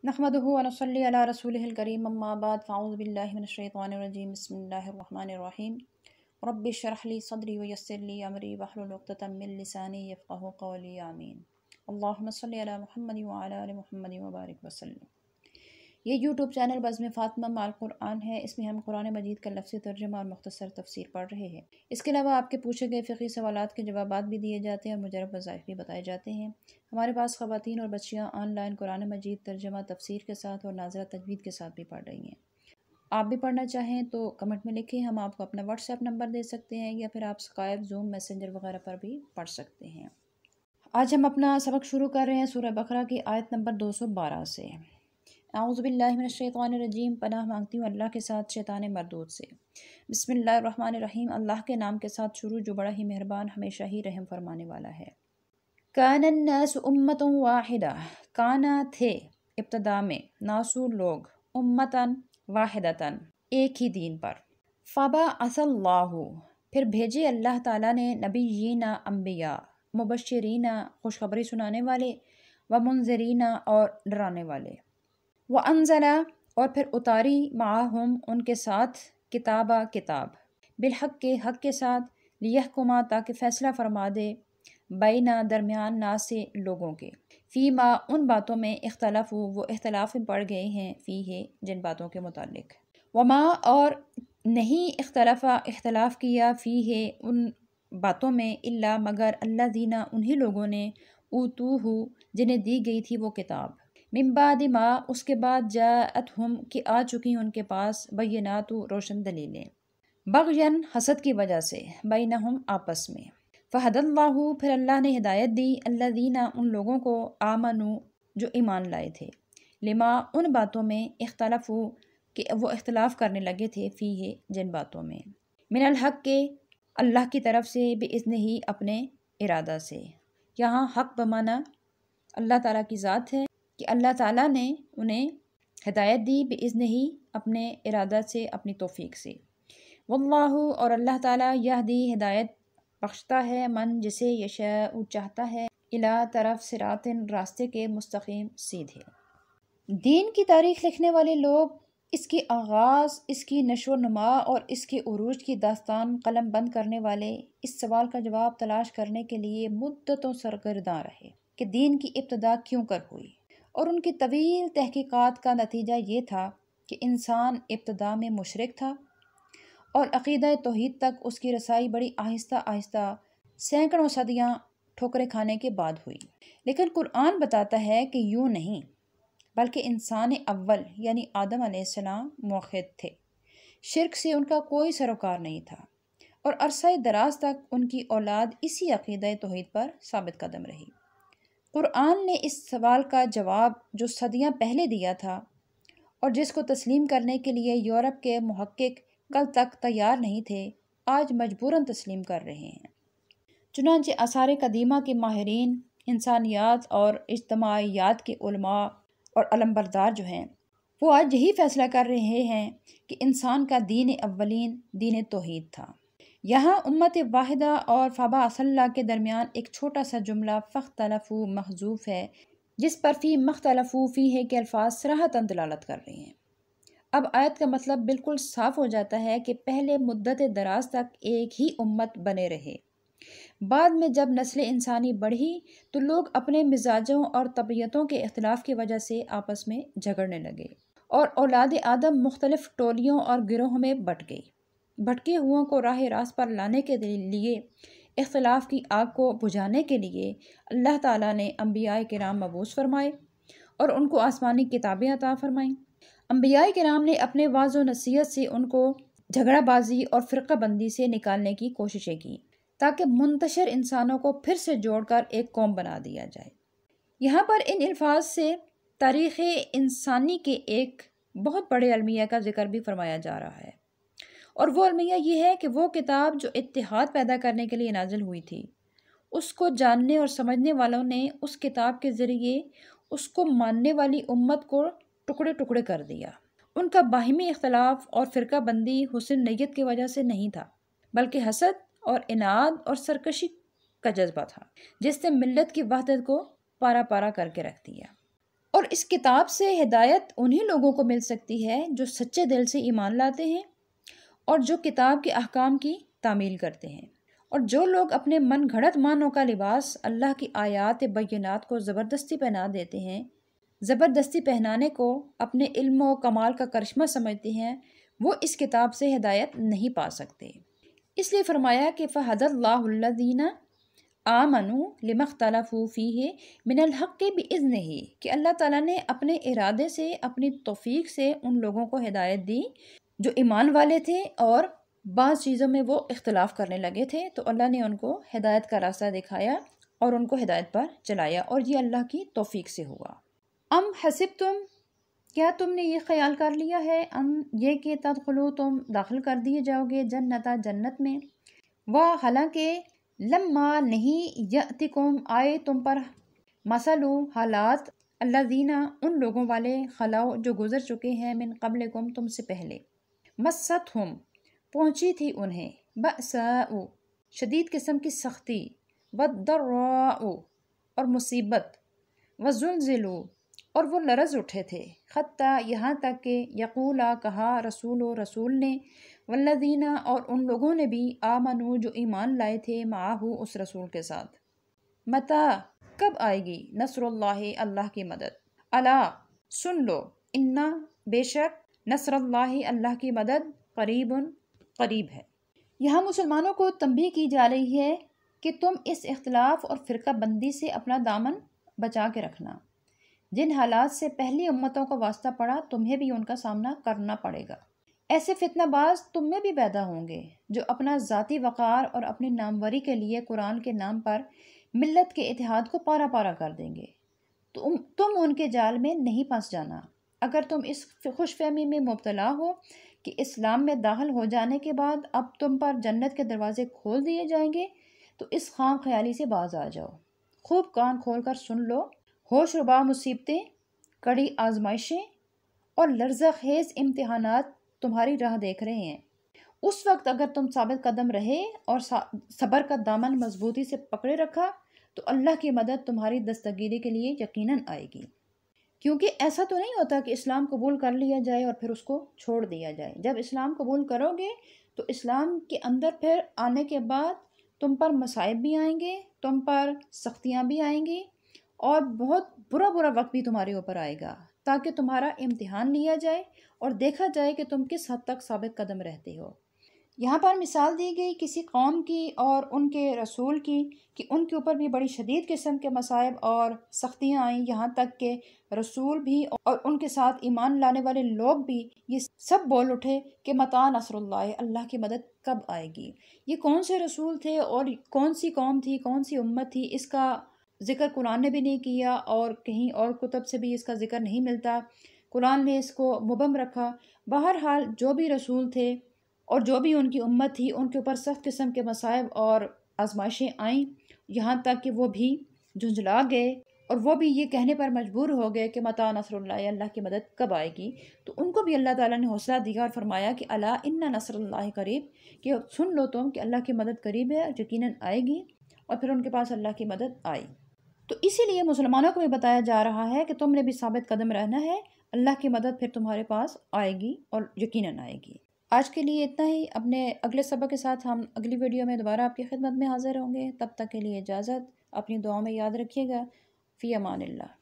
نحمده ونصلي على رسوله الكريم اما بعد فاعوذ بالله من الشيطان الرجيم بسم الله الرحمن الرحيم رب اشرح لي صدري ويسر لي امري واحلل عقدة من لساني يفقهوا قولي آمين اللهم صل على محمد وعلى ال محمد وبارك وسلم۔ یہ یوٹیوب چینل بزم فاطمہ مع القرآن ہے۔ اس میں ہم قرآن مجید کا لفظی ترجمہ اور مختصر تفسیر پڑھ رہے ہیں۔ اس کے علاوہ آپ کے پوچھے گئے فقہی سوالات کے جوابات بھی دیے جاتے ہیں اور مجرب وظائف بھی بتائے جاتے ہیں۔ ہمارے پاس خواتین اور بچیاں آن لائن قرآن مجید ترجمہ تفسیر کے ساتھ اور ناظرہ تجوید کے ساتھ بھی پڑھ رہی ہیں۔ آپ بھی پڑھنا چاہیں تو کمنٹ میں لکھیں، ہم آپ کو اپنا واٹس ایپ نمبر دے سکتے ہیں یا پھر آپ اسکائپ، زوم، میسنجر وغیرہ پر بھی پڑھ سکتے ہیں۔ آج ہم اپنا سبق شروع کر رہے ہیں سورہ بقرہ کی آیت نمبر 212 سے۔ اعوذ باللہ من الشیطان الرجیم، پناہ مانگتی ہوں اللہ کے ساتھ شیطان مردود سے۔ بسم اللہ الرحمن الرحیم، اللہ کے نام کے ساتھ شروع جو بڑا ہی مہربان ہمیشہ ہی رحم فرمانے والا ہے۔ کان الناس امۃ واحدہ، کانا تھے ابتدا میں، ناسو لوگ، امتاً واحدتاً ایک ہی دین پر، فبعث اللہ پھر بھیجے اللہ تعالیٰ نے نبیین انبیاء، مبشرین خوشخبری سنانے والے، ومنذرین اور ڈرانے والے، وانزل اور پھر اتاری معہم ان کے ساتھ کتاب بالحق کے حق کے ساتھ، لیحکما تاکہ فیصلہ فرما دے، بینا درمیان ناس سے لوگوں کے، فیما ان باتوں میں اختلاف وہ اختلاف میں پڑ گئے ہیں، فیہ جن باتوں کے متعلق، وما اور نہیں اختلاف کیا فیہ ان باتوں میں، الا مگر الذین انہی لوگوں نے، اوتوہ جنہیں دی گئی تھی وہ کتاب، من بعد ما اس کے بعد جاءتہم کہ آ چکی ان کے پاس، بینات روشن دلیلیں، بغین حسد کی وجہ سے، بینہم آپس میں، فہد اللہ پھر اللہ نے ہدایت دی، الذین ان لوگوں کو، آمنو جو ایمان لائے تھے، لما ان باتوں میں، اختلفوا کہ وہ اختلاف کرنے لگے تھے، فیہ جن باتوں میں، من الحق کے اللہ کی طرف سے، باذن ہی اپنے ارادہ سے۔ یہاں حق بمانا اللہ تعالیٰ کی ذات ہے کہ اللہ تعالیٰ نے انہیں ہدایت دی، باذن ہی اپنے ارادہ سے، اپنی توفیق سے، واللہ اور اللہ تعالیٰ یہدی ہدایت بخشتا ہے، من جسے یشاء چاہتا ہے، الی طرف صراط راستے کے مستقیم سیدھے۔ دین کی تاریخ لکھنے والے لوگ اس کی آغاز، اس کی نشو و نما اور اس کے عروج کی داستان قلم بند کرنے والے اس سوال کا جواب تلاش کرنے کے لیے مدتوں سرگرداں رہے کہ دین کی ابتدا کیوں کر ہوئی، اور ان کی طویل تحقیقات کا نتیجہ یہ تھا کہ انسان ابتدا میں مشرک تھا اور عقیدہ توحید تک اس کی رسائی بڑی آہستہ آہستہ سینکڑوں صدیاں ٹھوکریں کھانے کے بعد ہوئی۔ لیکن قرآن بتاتا ہے کہ یوں نہیں، بلکہ انسان اول یعنی آدم علیہ السلام موحد تھے، شرک سے ان کا کوئی سروکار نہیں تھا، اور عرصہ دراز تک ان کی اولاد اسی عقیدہ توحید پر ثابت قدم رہی۔ قرآن نے اس سوال کا جواب جو صدیاں پہلے دیا تھا اور جس کو تسلیم کرنے کے لیے یورپ کے محقق کل تک تیار نہیں تھے، آج مجبوراً تسلیم کر رہے ہیں۔ چنانچہ آثار قدیمہ کے ماہرین انسانیات اور اجتماعیات کے علماء اور علمبردار جو ہیں، وہ آج یہی فیصلہ کر رہے ہیں کہ انسان کا دین اولین دین توحید تھا۔ یہاں امت واحدہ اور فبعث اللہ کے درمیان ایک چھوٹا سا جملہ فاختلفوا محذوف ہے، جس پر فی مختلفوا فیہ کے الفاظ صراحتاً دلالت کر رہے ہیں۔ اب آیت کا مطلب بالکل صاف ہو جاتا ہے کہ پہلے مدت دراز تک ایک ہی امت بنے رہے، بعد میں جب نسل انسانی بڑھی تو لوگ اپنے مزاجوں اور طبیعتوں کے اختلاف کی وجہ سے آپس میں جھگڑنے لگے، اور اولاد آدم مختلف ٹولیوں اور گروہوں میں بٹ گئی۔ بھٹکے ہوئوں کو راہ راست پر لانے کے لیے، اختلاف کی آگ کو بجھانے کے لیے اللہ تعالیٰ نے انبیاء کرام مبعوث فرمائے اور ان کو آسمانی کتابیں عطا فرمائیں۔ انبیاء کرام نے اپنے وعظ و نصیحت سے ان کو جھگڑا بازی اور فرقہ بندی سے نکالنے کی کوششیں کی، تاکہ منتشر انسانوں کو پھر سے جوڑ کر ایک قوم بنا دیا جائے۔ یہاں پر ان الفاظ سے تاریخ انسانی کے ایک بہت بڑے المیہ کا ذکر بھی فرمایا جا رہا ہے، اور وہ المیہ یہ ہے کہ وہ کتاب جو اتحاد پیدا کرنے کے لیے نازل ہوئی تھی، اس کو جاننے اور سمجھنے والوں نے اس کتاب کے ذریعے اس کو ماننے والی امت کو ٹکڑے ٹکڑے کر دیا۔ ان کا باہمی اختلاف اور فرقہ بندی حسن نیت کی وجہ سے نہیں تھا، بلکہ حسد اور اناد اور سرکشی کا جذبہ تھا، جس نے ملت کی وحدت کو پارا پارا کر کے رکھ دیا۔ اور اس کتاب سے ہدایت انہی لوگوں کو مل سکتی ہے جو سچے دل سے ایمان لاتے ہیں اور جو کتاب کے احکام کی تعمیل کرتے ہیں، اور جو لوگ اپنے من گھڑت معنوں کا لباس اللہ کی آیات بینات کو زبردستی پہنا دیتے ہیں، زبردستی پہنانے کو اپنے علم و کمال کا کرشمہ سمجھتے ہیں، وہ اس کتاب سے ہدایت نہیں پا سکتے۔ اس لیے فرمایا کہ فَهَدَى اللَّهُ الَّذِينَ آمَنُوا لِمَا اخْتَلَفُوا فِيهِ مِنَ الْحَقِّ بِإِذْنِهِ کہ اللہ تعالیٰ نے اپنے ارادے سے، اپنی توفیق سے ان لوگوں کو ہدایت دی جو ایمان والے تھے اور بعض چیزوں میں وہ اختلاف کرنے لگے تھے، تو اللہ نے ان کو ہدایت کا راستہ دکھایا اور ان کو ہدایت پر چلایا، اور یہ اللہ کی توفیق سے ہوا۔ ام حسبتم کیا تم نے یہ خیال کر لیا ہے، یہ کہ تدخلوا تم داخل کر دیے جاؤ گے جنتا جنت میں، حالانکہ لما نہیں یأتکم آئے تم پر مثلو حالات الذین ان لوگوں والے خلاؤ جو گزر چکے ہیں من قبلکم تم سے پہلے، مستہم پہنچی تھی انہیں بأساء شدید قسم کی سختی، والضراء اور مصیبت، وزلزلوا اور وہ لرز اٹھے تھے، حتیٰ یہاں تک کہ یقولا کہا رسول نے، والذین اور ان لوگوں نے بھی آمنو جو ایمان لائے تھے معاہو اس رسول کے ساتھ، متى کب آئے گی نصر اللہ اللہ کی مدد، الا سن لو، انا بے شک نصر اللہ اللہ کی مدد قریب ہے۔ یہاں مسلمانوں کو تنبیہ کی جا رہی ہے کہ تم اس اختلاف اور فرقہ بندی سے اپنا دامن بچا کے رکھنا، جن حالات سے پہلی امتوں کا واسطہ پڑا تمہیں بھی ان کا سامنا کرنا پڑے گا۔ ایسے فتنہ باز تم میں بھی پیدا ہوں گے جو اپنا ذاتی وقار اور اپنی ناموری کے لیے قرآن کے نام پر ملت کے اتحاد کو پارا پارا کر دیں گے۔ تم ان کے جال میں نہیں پھنس جانا۔ اگر تم اس خوش فہمی میں مبتلا ہو کہ اسلام میں داخل ہو جانے کے بعد اب تم پر جنت کے دروازے کھول دیے جائیں گے، تو اس خام خیالی سے باز آ جاؤ۔ خوب کان کھول کر سن لو، ہوش ربا مصیبتیں، کڑی آزمائشیں اور لرزہ خیز امتحانات تمہاری راہ دیکھ رہے ہیں۔ اس وقت اگر تم ثابت قدم رہے اور صبر کا دامن مضبوطی سے پکڑے رکھا تو اللہ کی مدد تمہاری دستگیری کے لیے یقیناً آئے گی، کیونکہ ایسا تو نہیں ہوتا کہ اسلام قبول کر لیا جائے اور پھر اس کو چھوڑ دیا جائے۔ جب اسلام قبول کرو گے تو اسلام کے اندر پھر آنے کے بعد تم پر مصائب بھی آئیں گے، تم پر سختیاں بھی آئیں گی، اور بہت برا وقت بھی تمہارے اوپر آئے گا، تاکہ تمہارا امتحان لیا جائے اور دیکھا جائے کہ تم کس حد تک ثابت قدم رہتے ہو۔ یہاں پر مثال دی گئی کسی قوم کی اور ان کے رسول کی کہ ان کے اوپر بھی بڑی شدید قسم کے مصائب اور سختیاں آئیں، یہاں تک کہ رسول بھی اور ان کے ساتھ ایمان لانے والے لوگ بھی یہ سب بول اٹھے کہ متى نصر اللہ، اللہ کی مدد کب آئے گی۔ یہ کون سے رسول تھے اور کون سی قوم تھی، کون سی امت تھی، اس کا ذکر قرآن نے بھی نہیں کیا اور کہیں اور کتب سے بھی اس کا ذکر نہیں ملتا۔ قرآن نے اس کو مبہم رکھا۔ بہرحال جو بھی رسول تھے اور جو بھی ان کی امت تھی، ان کے اوپر سخت قسم کے مصائب اور آزمائشیں آئیں، یہاں تک کہ وہ بھی جھنجھلا گئے اور وہ بھی یہ کہنے پر مجبور ہو گئے کہ متى نصر اللہ، اللہ کی مدد کب آئے گی۔ تو ان کو بھی اللہ تعالیٰ نے حوصلہ دیا اور فرمایا کہ الا ان نصر اللہ قریب، کہ سن لو تم کہ اللہ کی مدد قریب ہے، یقیناً آئے گی، اور پھر ان کے پاس اللہ کی مدد آئی۔ تو اسی لیے مسلمانوں کو بھی بتایا جا رہا ہے کہ تم نے بھی ثابت قدم رہنا ہے، اللہ کی مدد پھر تمہارے پاس آئے گی اور یقیناً آئے گی۔ آج کے لیے اتنا ہی، اپنے اگلے سبق کے ساتھ ہم اگلی ویڈیو میں دوبارہ آپ کی خدمت میں حاضر ہوں گے۔ تب تک کے لیے اجازت، اپنی دعاؤں میں یاد رکھیے گا۔ فی امان اللہ۔